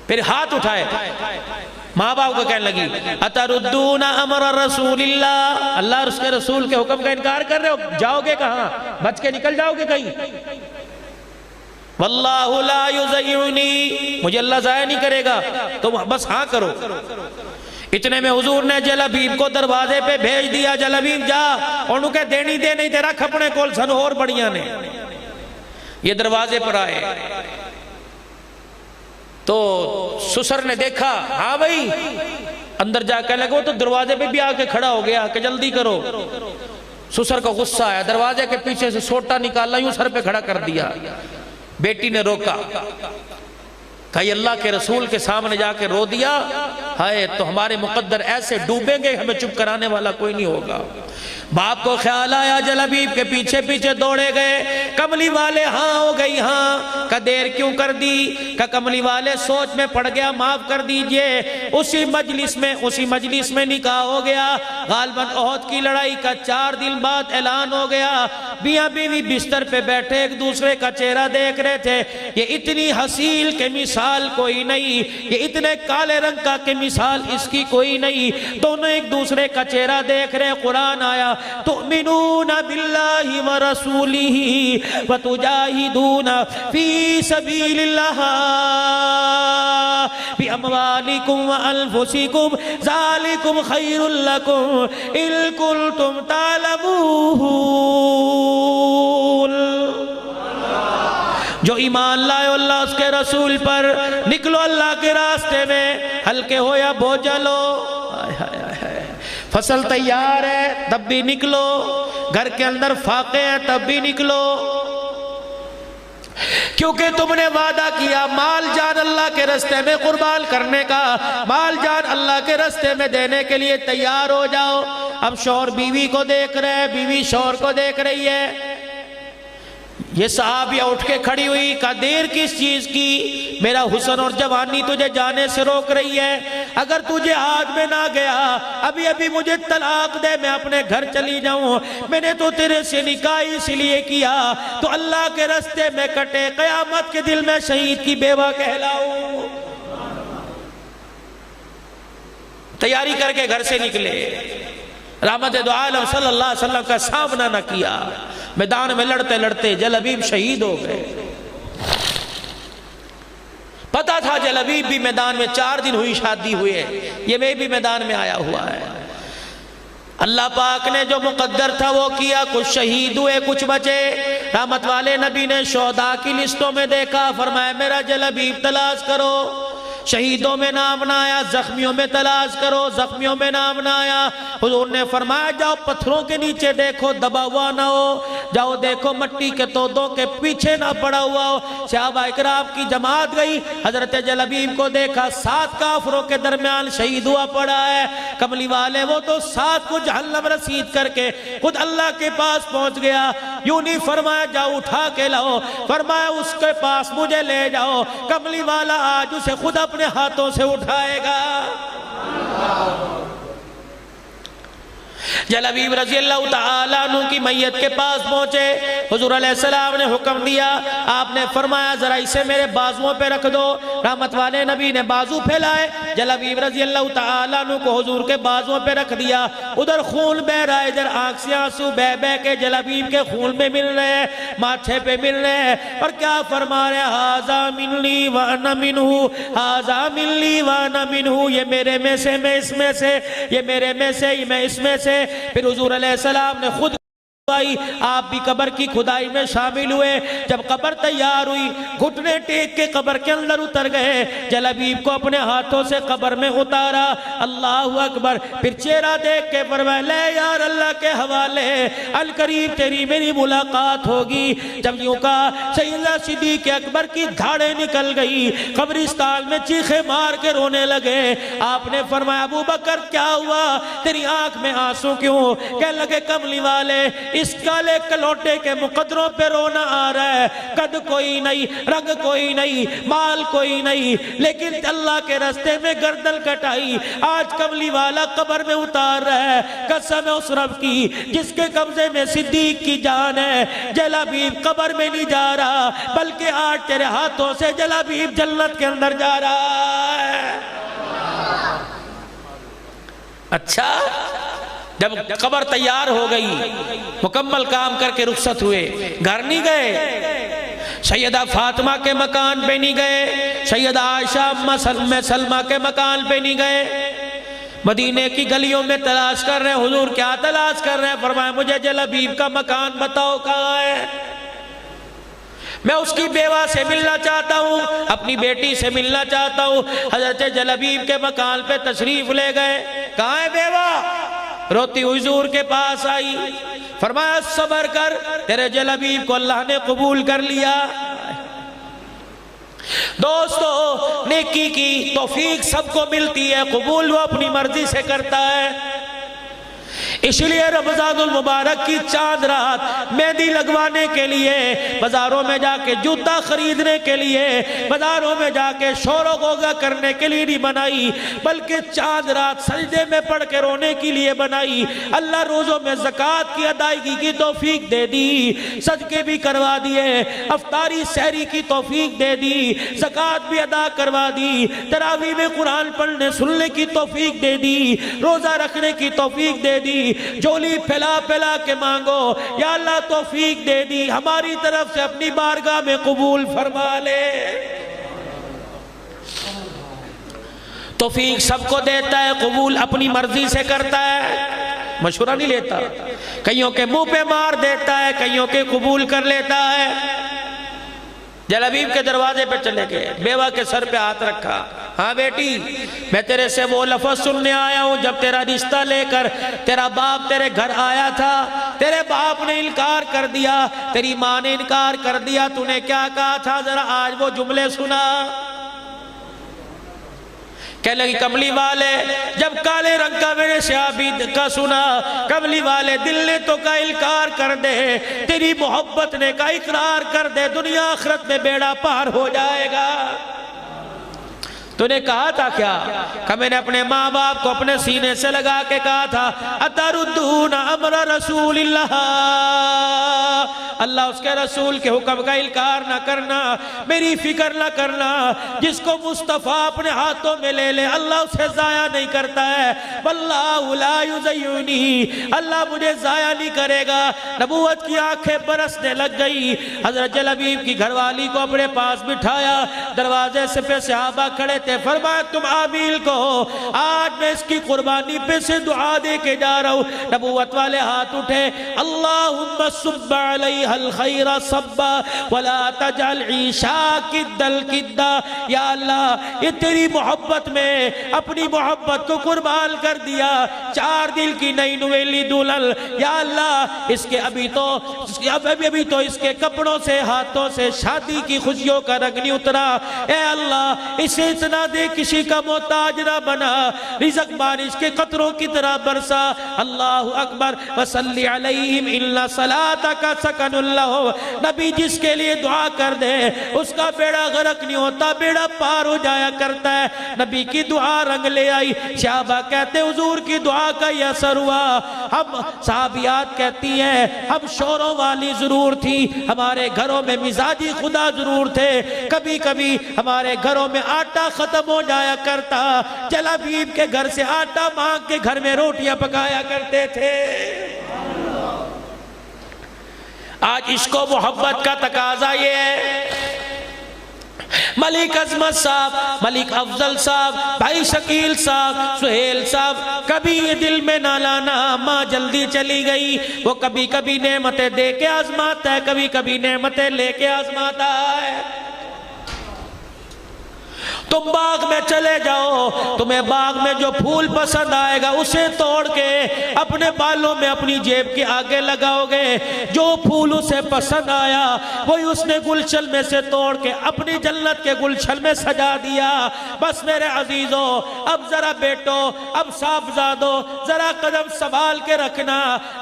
Speaker 1: پھر ہاتھ اٹھائے، ماں باپ کو کہنے لگی اتردون امر رسول اللہ، اللہ اور اس کے رسول کے حکم کا انکار کر رہے ہو، جاؤ گے کہاں؟ بچ کے نکل جاؤ گے کہیں؟ واللہ لا یضیعنی، مجھے اللہ ضائع نہیں کرے گا، تم بس ہاں کرو۔ اتنے میں حضور نے جلابیب کو دروازے پہ بھیج دیا، جلابیب جا، اور انہوں کہ دینی دے نہیں تیرا کھپنے کول سن اور بڑیاں نے۔ یہ دروازے پر آئے تو سسر نے دیکھا، ہاں بھائی، اندر جا کے لگا، وہ تو دروازے پہ بھی آ کے کھڑا ہو گیا کہ جلدی کرو۔ سسر کو غصہ آیا، دروازے کے پیچھے سے سوٹا نکالا، یوں سر پہ کھڑا کر دیا۔ بیٹی نے روکا، کہا یہ اللہ کے رسول کے سامنے جا کے رو دیا، ہائے تو ہمارے مقدر ایسے ڈوبیں گے، ہمیں چپ کرانے والا کوئی نہیں ہوگا۔ باپ کو خیال آیا، جلابیب کے پیچھے پیچھے دوڑے گئے، کملی والے ہاں ہو گئی، ہاں کہ دیر کیوں کر دی؟ کہ کملی والے سوچ میں پڑ گیا، معاف کر دیجئے۔ اسی مجلس میں نکاح ہو گیا، غالباً احد کی لڑائی کا 4 دن بعد اعلان ہو گیا۔ میاں بیوی بستر پہ بیٹھے ایک دوسرے کا چہرہ دیکھ رہے تھے، یہ اتنی حسین کے مثال کوئی نہیں، یہ اتنے کالے رنگ کا کہ مثال اس کی کوئی نہیں، دونوں ایک دوسرے کا چہرہ دیکھ رہے۔ قرآن آیا تؤمنون باللہ ورسولہ وتجاہدون فی سبیل اللہ باموالکم وانفسکم ذالکم خیر لکم ان کنتم تعلمون۔ جو ایمان لائے اللہ اس کے رسول پر، نکلو اللہ کے راستے میں، ہلکے ہو یا بوجھل ہو، فصل تیار ہے تب بھی نکلو، گھر کے اندر فاقے ہیں تب بھی نکلو، کیونکہ تم نے وعدہ کیا مال جان اللہ کے راستے میں قربان کرنے کا، مال جان اللہ کے راستے میں دینے کے لیے تیار ہو جاؤ۔ اب شوہر بیوی کو دیکھ رہے ہیں، بیوی شوہر کو دیکھ رہی ہے۔ یہ صحابیہ اٹھ کے کھڑی ہوئی، کہا دیر کس چیز کی؟ میرا حسن اور جوانی تجھے جانے سے روک رہی ہے، اگر تجھے ہاتھ میں نہ گیا ابھی ابھی مجھے طلاق دے، میں اپنے گھر چلی جاؤں، میں نے تو تیرے سے نکاح اس لیے کیا تو اللہ کے راستے میں کٹے، قیامت کے دل میں شہید کی بیوہ کہلاؤں۔ تیاری کر کے گھر سے نکلے، رحمت دو عالم صلی اللہ علیہ وسلم کا سامنا نہ کیا، میدان میں لڑتے لڑتے جلابیب شہید ہو گئے۔ پتا تھا جلابیب بھی میدان میں 4 دن ہوئی شادی ہوئے، یہ میں بھی میدان میں آیا ہوا ہے۔ اللہ پاک نے جو مقدر تھا وہ کیا، کچھ شہید ہوئے کچھ بچے۔ رحمت والے نبی نے شہداء کی لسٹوں میں دیکھا، فرمایا میرا جلابیب تلاش کرو۔ شہیدوں میں نام نہ آیا، زخمیوں میں تلاش کرو، زخمیوں میں نام نہ آیا۔ حضور نے فرمایا جاؤ پتھروں کے نیچے دیکھو دبا ہوا نہ ہو، جاؤ دیکھو مٹی کے تودوں کے پیچھے نہ پڑا ہوا ہو۔ صحابہ اکرام کی جماعت گئی، حضرت جلبیب کو دیکھا 7 کافروں کے درمیان شہید ہوا پڑا ہے۔ کملی والے وہ تو 7 کو جہنم رسید کر کے خود اللہ کے پاس پہنچ گیا۔ یوں نہیں فرمایا جاؤ اٹھا کے لاؤ، فرمایا اس کے پاس مجھے لے جاؤ، کملی والا آج اسے خود اپنے ہاتھوں سے اٹھائے گا۔ جلبیب رضی اللہ تعالیٰ عنہ کی میت کے پاس پہنچے، حضور علیہ السلام نے حکم دیا، آپ نے فرمایا ذرا اسے میرے بازووں پہ رکھ دو۔ رحمت والے نبی نے بازو پھیلائے، جلبیب رضی اللہ تعالیٰ عنہ کو حضور کے بازووں پہ رکھ دیا۔ ادھر خون بہ رہا ہے، ادھر آنکھ سے آنسو بہ بہ کے جلبیب کے خون میں مل رہے ہیں، ماتھے پہ مل رہے ہیں، اور کیا فرما رہے ہیں، ھذا منی وانا منہ، ھذا منی وانا منہ، یہ میرے میں سے میں اس میں سے، یہ میرے میں سے میں اس میں سے۔ پھر حضور علیہ السلام نے خود آپ بھی قبر کی کھدائی میں شامل ہوئے۔ جب قبر تیار ہوئی گھٹنے ٹیک کے قبر کے اندر اتر گئے، جلبیب کو اپنے ہاتھوں سے قبر میں اتارا۔ اللہ اکبر۔ پھر چہرہ دیکھ کے فرمایا لے یار اللہ کے حوالے، القریب تیری میری ملاقات ہوگی۔ جب یوں کہا سیدنا صدیق اکبر کی دھاڑیں نکل گئی، قبرستان میں چیخے مار کے رونے لگے۔ آپ نے فرمایا ابو بکر کیا ہوا، تیری آنکھ میں آنسو کیوں؟ کہنے لگے کملی والے اس کالے کلوٹے کے مقدروں پہ رونا آ رہا ہے، قد کوئی نہیں، رنگ کوئی نہیں، مال کوئی نہیں، لیکن اللہ کے راستے میں گردن کٹائی آج کملی والا قبر میں اتار رہا ہے۔ قسم اس رب کی جس کے قبضے میں صدیق کی جان ہے، جلبیب قبر میں نہیں جا رہا بلکہ آج تیرے ہاتھوں سے جلبیب جنت کے اندر جا رہا ہے۔ اچھا جب قبر تیار ہو گئی، مکمل کام کر کے رخصت ہوئے، گھر نہیں گئے، سیدہ فاطمہ کے مکان پہ نہیں گئے، سیدہ عائشہ ام سلمہ کے مکان پہ نہیں گئے، مدینے کی گلیوں میں تلاش کر رہے ہیں۔ حضور کیا تلاش کر رہے ہیں؟ فرمایا مجھے جلبیب کا مکان بتاؤ کہاں ہے، میں اس کی بیوہ سے ملنا چاہتا ہوں، اپنی بیٹی سے ملنا چاہتا ہوں۔ حضرت جلبیب کے مکان پہ تشریف لے گئے، کہاں ہے بیوہ؟ روتی حضور کے پاس آئی، فرمایا صبر کر، تیرے جلبیب کو اللہ نے قبول کر لیا۔ دوستو نیکی کی توفیق سب کو ملتی ہے، قبول وہ اپنی مرضی سے کرتا ہے۔ اس لیے رمضان المبارک کی چاند رات مہندی لگوانے کے لیے، بازاروں میں جا کے جوتا خریدنے کے لیے، بازاروں میں جا کے شور و غوغا کرنے کے لیے نہیں بنائی، بلکہ چاند رات سجدے میں پڑھ کے رونے کے لیے بنائی۔ اللہ روزوں میں زکوٰۃ کی ادائیگی کی توفیق دے دی، صدقے بھی کروا دیے، افطاری سحری کی توفیق دے دی، زکوٰۃ بھی ادا کروا دی، تراویح میں قرآن پڑھنے سننے کی توفیق دے دی، روزہ رکھنے کی توفیق دے دی۔ جولی پھیلا پھیلا کے مانگو، یا اللہ توفیق دے دی، ہماری طرف سے اپنی بارگاہ میں قبول فرما لے۔ توفیق سب کو دیتا ہے، قبول اپنی مرضی سے کرتا ہے، مشورہ نہیں لیتا، کئیوں کے منہ پہ مار دیتا ہے، کئیوں کے قبول کر لیتا ہے۔ جلبیب کے دروازے پہ چلے گئے، بیوہ کے سر پہ ہاتھ رکھا، ہاں بیٹی میں تیرے سے وہ لفظ سننے آیا ہوں جب تیرا رشتہ لے کر تیرا باپ تیرے گھر آیا تھا، تیرے باپ نے انکار کر دیا، تیری ماں نے انکار کر دیا، تو نے کیا کہا تھا، ذرا آج وہ جملے سنا۔ کہنے لگی کملی والے جب کالے رنگ کا میرے شعبی کا سنا، کملی والے دل نے تو کا انکار کر دے، تیری محبت نے کا اقرار کر دے، دنیا آخرت میں بیڑا پار ہو جائے گا۔ تو نے کہا تھا کیا؟ کہ میں نے اپنے ماں باپ کو اپنے سینے سے لگا کے کہا تھا اتردون امر رسول اللہ، اللہ اس کے رسول کے حکم کا انکار نہ کرنا، میری فکر نہ کرنا، جس کو مصطفیٰ اپنے ہاتھوں میں لے لے اللہ اسے ضائع نہیں کرتا ہے، واللہ لا یضیعنی، اللہ مجھے ضائع نہیں کرے گا۔ نبوت کی آنکھیں برسنے لگ گئی، حضرت جلبیب کی گھر والی کو اپنے پاس بٹھایا، دروازے سے پہ صحابہ کھڑے تھے، فرمایا تم عابیل کو آج میں اس کی قربانی پہ سے دعا دے کے جا رہا ہوں۔ نبوت والے ہاتھ اٹھے، اللہم صب علیہ فيها الخير صبا ولا تجعل عيشاك الدل کدا. یا اللہ یہ تیری محبت میں اپنی محبت کو قربان کر دیا. 4 دل کی نئی نویلی دلہن. یا اللہ اس کے ابھی تو اس کے کپڑوں سے ہاتھوں سے شادی کی خوشیوں کا رنگ نہیں اترا. اے اللہ اسے اتنا دے کسی کا محتاج نہ بنا. رزق بارش کے قطروں کی طرح برسا. اللہ اکبر. وصلی علیہم ان صلاتک سکن لہم. نبی جس کے لیے دعا کر دے اس کا بیڑا غرق نہیں ہوتا, بیڑا پار ہو جایا کرتا ہے. نبی کی دعا رنگ لے آئی. صحابہ کہتے حضور کی دعا کا یہ اثر ہوا. ہم صحابیات کہتی ہیں ہم شوروں والی ضرور تھی, ہمارے گھروں میں مزاجی خدا ضرور تھے. کبھی کبھی ہمارے گھروں میں آٹا ختم ہو جایا کرتا, جلابیب کے گھر سے آٹا مانگ کے گھر میں روٹیاں پکایا کرتے تھے. آج عشق و محبت کا تقاضا یہ ہے. ملک عظمت صاحب, ملک افضل صاحب, بھائی شکیل صاحب, سہیل صاحب, کبھی یہ دل میں نہ لانا ماں جلدی چلی گئی. وہ کبھی کبھی نعمتیں دے کے آزماتا ہے, کبھی کبھی نعمتیں لے کے آزماتا ہے. تم باغ میں چلے جاؤ, تمہیں باغ میں جو پھول پسند آئے گا اسے توڑ کے اپنے بالوں میں اپنی جیب کے آگے لگاؤ گے. جو پھول اسے پسند آیا وہی اس نے گلشن میں سے توڑ کے اپنی جنت کے گلشن میں سجا دیا. بس میرے عزیزوں اب ذرا بیٹو, اب صاحبزادو ذرا قدم سنبھال کے رکھنا,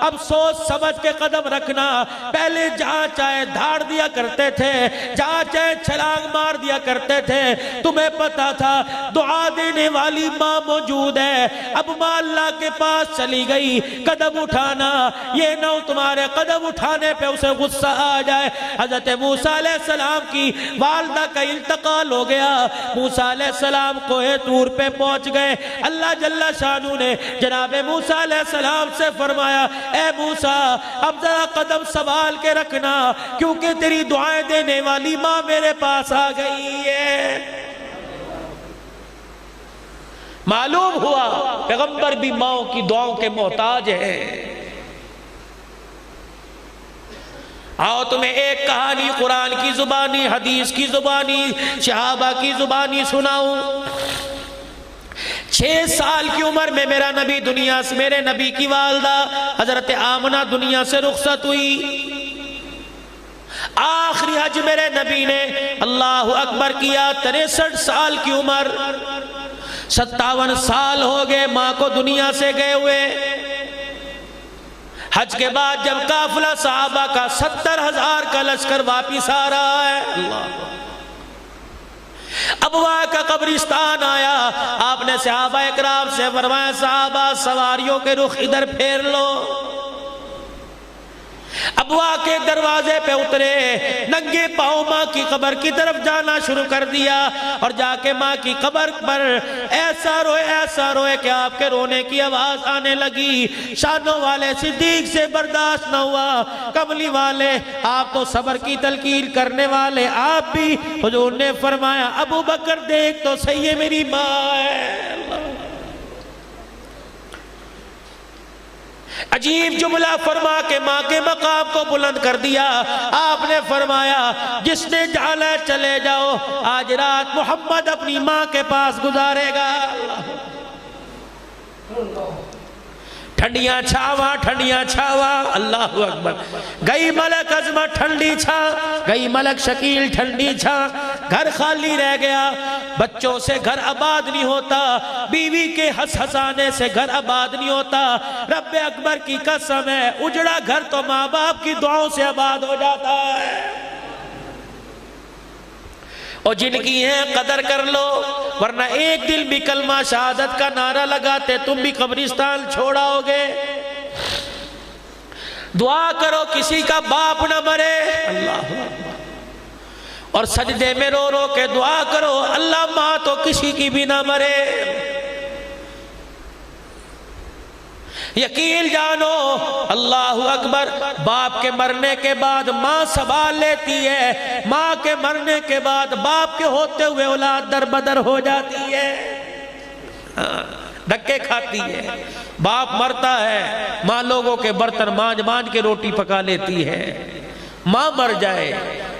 Speaker 1: اب سوچ سمجھ کے قدم رکھنا. پہلے جہاں چاہے دھاڑ دیا کرتے تھے, جہاں چاہے چھلانگ مار دیا کرتے تھے. تمہیں پتا تھا دعا دینے والی ماں موجود ہے. اب ماں اللہ کے پاس چلی گئی, قدم اٹھانا یہ نہ تمہارے قدم اٹھانے پہ اسے غصہ آ جائے. حضرت موسیٰ علیہ السلام کی والدہ کا انتقال ہو گیا. موسیٰ علیہ السلام کوہ طور پہ پہنچ گئے. اللہ جل شانہ نے جناب موسیٰ علیہ السلام سے فرمایا اے موسیٰ اب ذرا قدم سنبھال کے رکھنا کیونکہ تیری دعائیں دینے والی ماں میرے پاس آ گئی ہے. معلوم ہوا پیغمبر بھی ماں کی دعاؤں کے محتاج ہیں. آؤ تمہیں ایک کہانی قرآن کی زبانی, حدیث کی زبانی, صحابہ کی زبانی سناؤں. 6 سال کی عمر میں میرا نبی دنیا سے, میرے نبی کی والدہ حضرت آمنہ دنیا سے رخصت ہوئی. آخری حج میرے نبی نے اللہ اکبر کیا. 63 سال کی عمر, 57 سال ہو گئے ماں کو دنیا سے گئے ہوئے. حج کے بعد جب قافلہ صحابہ کا 70,000 کا لشکر واپس آ رہا ہے, ابوا کا قبرستان آیا. آپ نے صحابہ اکرام سے فرمایا صحابہ سواریوں کے رخ ادھر پھیر لو. ابوا کے دروازے پہ اترے, ننگے پاؤں ماں کی قبر کی طرف جانا شروع کر دیا. اور جا کے ماں کی قبر پر ایسا روئے کہ آپ کے رونے کی آواز آنے لگی. شانوں والے صدیق سے برداشت نہ ہوا. کملی والے آپ تو صبر کی تلقین کرنے والے آپ بھی. حضور نے فرمایا ابو بکر دیکھ تو صحیح ہے میری ماں ہے. عجیب جملہ فرما کے ماں کے مقام کو بلند کر دیا. آپ نے فرمایا جس نے جانا ہے چلے جاؤ, آج رات محمد اپنی ماں کے پاس گزارے گا. ٹھنڈیاں چھاواں اللہ اکبر. گئی ملک عظمت ٹھنڈی چھا, گئی ملک شکیل ٹھنڈی چھا. گھر خالی رہ گیا, بچوں سے گھر آباد نہیں ہوتا, بیوی کے ہنسانے سے گھر آباد نہیں ہوتا. رب اکبر کی قسم ہے اجڑا گھر تو ماں باپ کی دعاؤں سے آباد ہو جاتا ہے. اور جن کی ہیں قدر کر لو, ورنہ ایک دل بھی کلمہ شہادت کا نعرہ لگاتے تم بھی قبرستان چھوڑاؤ گے. دعا کرو کسی کا باپ نہ مرے, اللہ اور سجدے میں رو رو کے دعا کرو اللہ ماں تو کسی کی بھی نہ مرے. یقین جانو اللہ اکبر, باپ کے مرنے کے بعد ماں سنبھال لیتی ہے, ماں کے مرنے کے بعد باپ کے ہوتے ہوئے اولاد در بدر ہو جاتی ہے, دھکے کھاتی ہے. باپ مرتا ہے, ماں لوگوں کے برتن مانج کے روٹی پکا لیتی ہے. ماں مر جائے،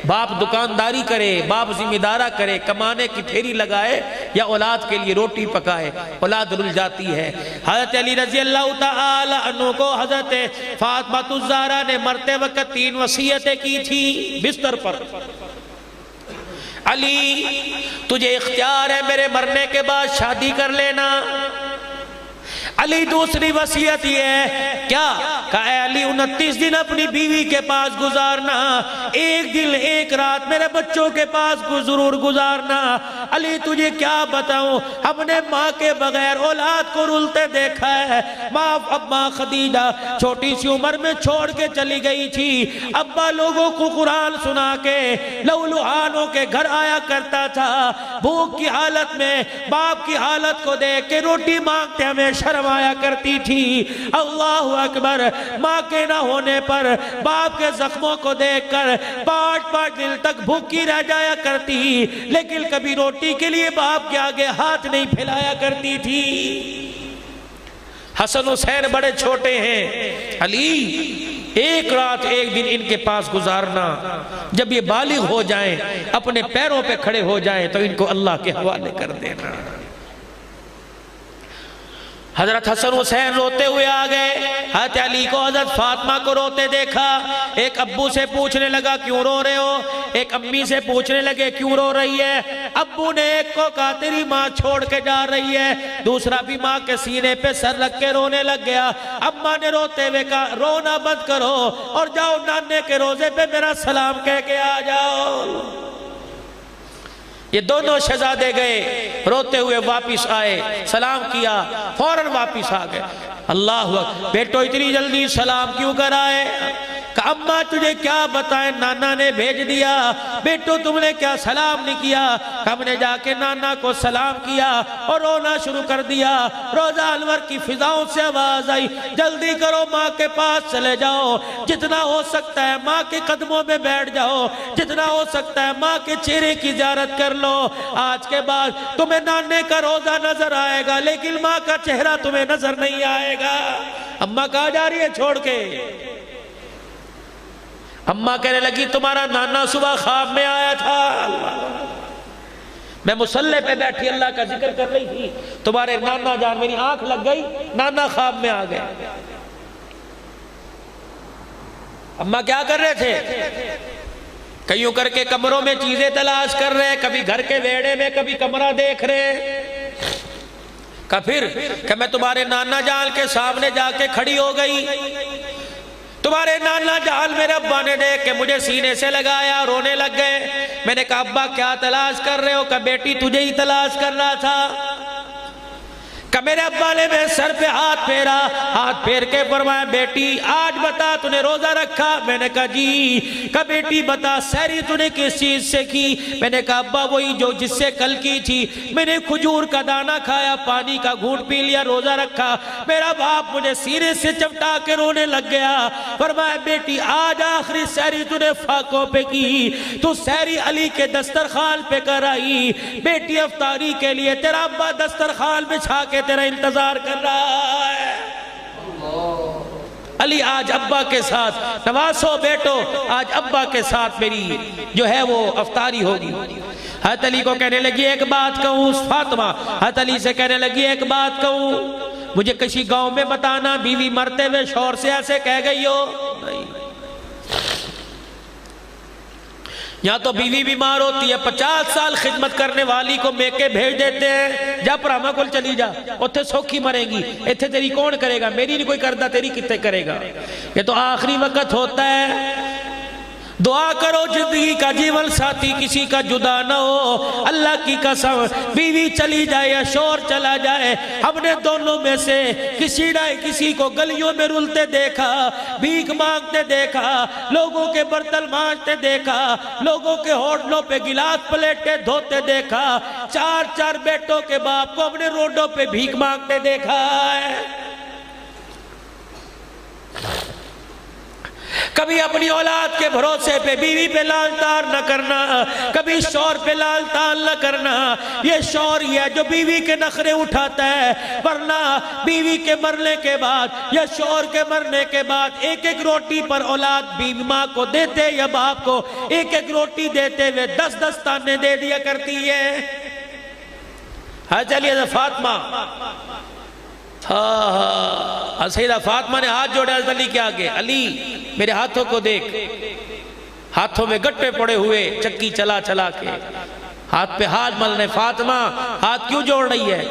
Speaker 1: باپ دکانداری کرے، باپ ذمہ دارہ کرے، کمانے کی پھیری لگائے یا اولاد کے لیے روٹی پکائے، اولاد رل جاتی ہے۔ حضرت علی رضی اللہ تعالی عنہ کو حضرت فاطمہ الزہرا نے مرتے وقت 3 وصیتیں کی تھی بستر پر۔ علی تجھے اختیار ہے میرے مرنے کے بعد شادی کر لینا۔ علی دوسری وصیت یہ ہے کیا کہ اے علی 29 دن اپنی بیوی کے پاس گزارنا، 1 دن 1 رات میرے بچوں کے پاس ضرور گزارنا۔ علی تجھے کیا بتاؤں، ہم نے ماں کے بغیر اولاد کو رلتے دیکھا ہے۔ ماں خدیجہ چھوٹی سی عمر میں چھوڑ کے چلی گئی تھی، ابا لوگوں کو قرآن سنا کے لولوہانوں کے گھر آیا کرتا تھا، بھوک کی حالت میں باپ کی حالت کو دیکھ کے روٹی مانگتے ہمیں شرم آیا کرتی تھی۔ اللہ اکبر، ماں کے نہ ہونے پر باپ کے زخموں کو دیکھ کر 5 دن تک بھوکی رہ جایا کرتی، لیکن کبھی روٹی کے لیے باپ کے آگے ہاتھ نہیں پھیلایا کرتی تھی۔ حسن حسین بڑے چھوٹے ہیں، علی 1 رات 1 دن ان کے پاس گزارنا، جب یہ بالغ ہو جائیں اپنے پیروں پہ کھڑے ہو جائیں تو ان کو اللہ کے حوالے کر دینا۔ حضرت حسن حسین روتے ہوئے آ گئے، حضرت علی کو حضرت فاطمہ کو روتے دیکھا۔ ایک ابو سے پوچھنے لگا کیوں رو رہے ہو، ایک امی سے پوچھنے لگے کیوں رو رہی ہے۔ ابو نے ایک کو کہا تیری ماں چھوڑ کے جا رہی ہے، دوسرا بھی ماں کے سینے پہ سر رکھ کے رونے لگ گیا۔ اماں نے روتے ہوئے کہا رونا بند کرو اور جاؤ نانے کے روزے پہ میرا سلام کہہ کے آ جاؤ۔ یہ دونوں شہزادے گئے، روتے ہوئے واپس آئے، سلام کیا، فوراً واپس آ گئے۔ اللہ اکبر، بیٹو اتنی جلدی سلام کیوں کرائے؟ کہ اماں تجھے کیا بتائیں، نانا نے بھیج دیا۔ بیٹو تم نے کیا سلام نہیں کیا؟ ہم نے جا کے نانا کو سلام کیا اور رونا شروع کر دیا۔ روزہ انور کی فضاؤں سے آواز آئی جلدی کرو ماں کے پاس چلے جاؤ، جتنا ہو سکتا ہے ماں کے قدموں میں بیٹھ جاؤ، جتنا ہو سکتا ہے ماں کے چہرے کی زیارت کر لو۔ آج کے بعد تمہیں نانے کا روزہ نظر آئے گا لیکن ماں کا چہرہ تمہیں نظر نہیں آئے گا۔ اماں کہاں جا رہی ہے چھوڑ کے؟ اماں کہنے لگی تمہارا نانا صبح خواب میں آیا تھا، میں مصلی پہ بیٹھی اللہ کا ذکر کر رہی تھی، تمہارے نانا جان میری آنکھ لگ گئی، نانا خواب میں آ گئے۔ اماں کیا کر رہے تھے؟ کئیوں کر کے کمروں میں چیزیں تلاش کر رہے، کبھی گھر کے ویڑے میں کبھی کمرہ دیکھ رہے۔ کہ پھر کہ میں تمہارے نانا جان کے سامنے جا کے کھڑی ہو گئی، تمہارے نانا جان میرے ابا نے دیکھ کے مجھے سینے سے لگایا، رونے لگ گئے۔ میں نے کہا ابا کیا تلاش کر رہے ہو؟ کہ بیٹی تجھے ہی تلاش کر رہا تھا۔ کہ میرے ابا نے میرے سر پہ ہاتھ پھیرا، ہاتھ پھیر کے فرمایا بیٹی آج بتا تو نے روزہ رکھا؟ میں نے کہا جی۔ کہ بیٹی بتا سحری تو نے کس چیز سے کی؟ میں نے کہا ابا وہی جو جس سے کل کی تھی، میں نے کھجور کا دانہ کھایا، پانی کا گھونٹ پی لیا، روزہ رکھا۔ میرا باپ مجھے سینے سے چپٹا کے رونے لگ گیا۔ فرمایا بیٹی آج آخری سحری تو نے فاقوں پہ کی، تو سحری علی کے دسترخوان پہ کر آئی۔ بیٹی افطاری کے لیے تیرا ابا دسترخوان بچھا کے تیرا انتظار کر رہا ہے۔ علی آج ابا کے ساتھ، نواسو بیٹو آج ابا کے ساتھ میری جو ہے وہ افطاری ہوگی۔ حضرت علی کو کہنے لگی ایک بات کہوں، فاطمہ حضرت علی سے کہنے لگی ایک بات کہوں، مجھے کسی گاؤں میں بتانا بیوی مرتے ہوئے شوہر سے ایسے کہہ گئی ہو؟ نہیں۔ یہاں تو بیوی بیمار ہوتی ہے، 50 سال خدمت کرنے والی کو میکے بھیج دیتے ہیں، جا پراما کل چلی جا، اتھے سوکھی مرے گی، اتھے تیری کون کرے گا؟ میری نہیں کوئی کردہ، تیری کتے کرے گا؟ یہ تو آخری وقت ہوتا ہے۔ دعا کرو زندگی کا جیون ساتھی کسی کا جدا نہ ہو۔ اللہ کی قسم بیوی چلی جائے یا شوہر چلا جائے، ہم نے دونوں میں سے کسی کو گلیوں میں رلتے دیکھا، بھیک مانگتے دیکھا، لوگوں کے برتن مانجتے دیکھا، لوگوں کے ہوٹلوں پہ گلاس پلیٹیں دھوتے دیکھا، 4 بیٹوں کے باپ کو ہم نے روڈوں پہ بھیک مانگتے دیکھا ہے۔ کبھی اپنی اولاد کے بھروسے پہ بیوی پہ لال تار نہ کرنا، کبھی شوہر پہ لال تار نہ کرنا۔ یہ شوہر ہی ہے جو بیوی کے نخرے اٹھاتا ہے، ورنہ بیوی کے مرنے کے بعد یا شوہر کے مرنے کے بعد ایک ایک روٹی پر اولاد بیوی ماں کو دیتے یا باپ کو ایک ایک روٹی دیتے ہوئے 10 تانے دے دیا کرتی ہے۔ ہاں چلیے فاطمہ، سیدہ فاطمہ نے ہاتھ جوڑے حضرت علی کے آگے، علی میرے ہاتھوں کو دیکھ، ہاتھوں میں گٹے پڑے ہوئے، چکی چلا چلا کے ہاتھ پہ ہاتھ ملنے۔ فاطمہ ہاتھ کیوں جوڑ رہی ہے؟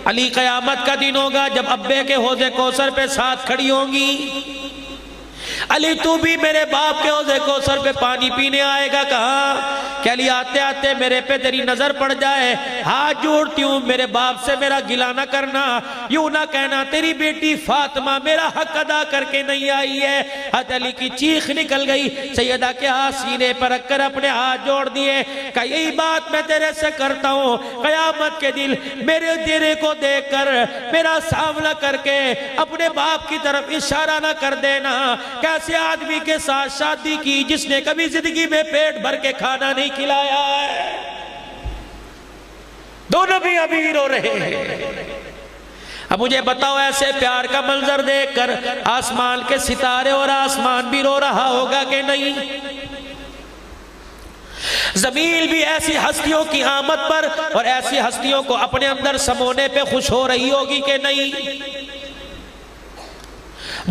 Speaker 1: علی قیامت کا دن ہوگا جب ابے کے حوض کوثر پہ ساتھ کھڑی ہوں گی، علی تو بھی میرے باپ کے حوض کوثر پہ پانی پینے آئے گا کہاں؟ کہ علی آتے آتے میرے پہ تیری نظر پڑ جائے، ہاتھ جوڑتی ہوں میرے باپ سے میرا گلہ نہ کرنا، یوں نہ کہنا تیری بیٹی فاطمہ میرا حق ادا کر کے نہیں آئی ہے۔ حضرت علی کی چیخ نکل گئی، سیدہ کے ہاتھ سینے پر رکھ کر اپنے ہاتھ جوڑ دیے کہ یہی بات میں تیرے سے کرتا ہوں، قیامت کے دل میرے تیرے کو دیکھ کر میرا سامنا کر کے اپنے باپ کی طرف اشارہ نہ کر دینا۔ کیسے آدمی کے ساتھ شادی کی جس نے کبھی زندگی میں پیٹ بھر کے کھانا نہیں کھلایا ہے؟ دونوں بھی ابھی رو رہے ہیں۔ اب مجھے بتاؤ ایسے پیار کا منظر دیکھ کر آسمان کے ستارے اور آسمان بھی رو رہا ہوگا کہ نہیں؟ زمین بھی ایسی ہستیوں کی آمد پر اور ایسی ہستیوں کو اپنے اندر سمونے پہ خوش ہو رہی ہوگی کہ نہیں؟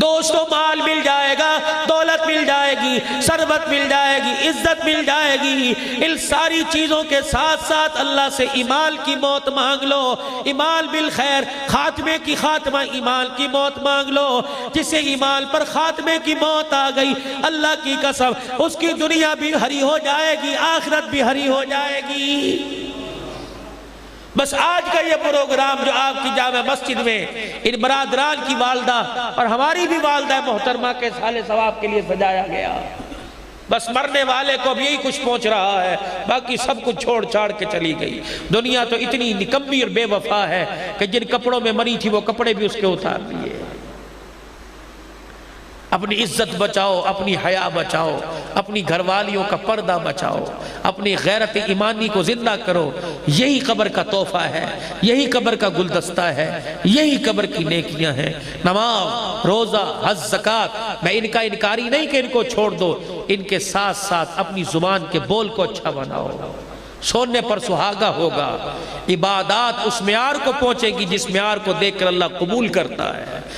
Speaker 1: دوستوں مال مل جائے گا، دولت مل جائے گی، ثروت مل جائے گی، عزت مل جائے گی، ان ساری چیزوں کے ساتھ ساتھ اللہ سے ایمان کی موت مانگ لو۔ ایمان بالخیر، خاتمے کی خاتمہ ایمان کی موت مانگ لو۔ جسے ایمان پر خاتمے کی موت آ گئی، اللہ کی قسم اس کی دنیا بھی ہری ہو جائے گی، آخرت بھی ہری ہو جائے گی۔ بس آج کا یہ پروگرام جو آپ کی جامع مسجد میں ان برادران کی والدہ اور ہماری بھی والدہ محترمہ کے سال ثواب کے لیے سجایا گیا، بس مرنے والے کو بھی یہی کچھ پہنچ رہا ہے، باقی سب کچھ چھوڑ چھاڑ کے چلی گئی۔ دنیا تو اتنی نکمی اور بے وفا ہے کہ جن کپڑوں میں مری تھی وہ کپڑے بھی اس کے اتار دیے۔ اپنی عزت بچاؤ، اپنی حیا بچاؤ، اپنی گھر والیوں کا پردہ بچاؤ، اپنی غیرت ایمانی کو زندہ کرو۔ یہی قبر کا تحفہ ہے، یہی قبر کا گلدستہ ہے، یہی قبر کی نیکیاں ہیں۔ نماز، روزہ، حج، زکوٰۃ، میں ان کا انکاری نہیں کہ ان کو چھوڑ دو، ان کے ساتھ ساتھ اپنی زبان کے بول کو اچھا بناؤ۔ سونے پر سہاگا ہوگا، عبادات اس معیار کو پہنچے گی جس معیار کو دیکھ کر اللہ قبول کرتا ہے۔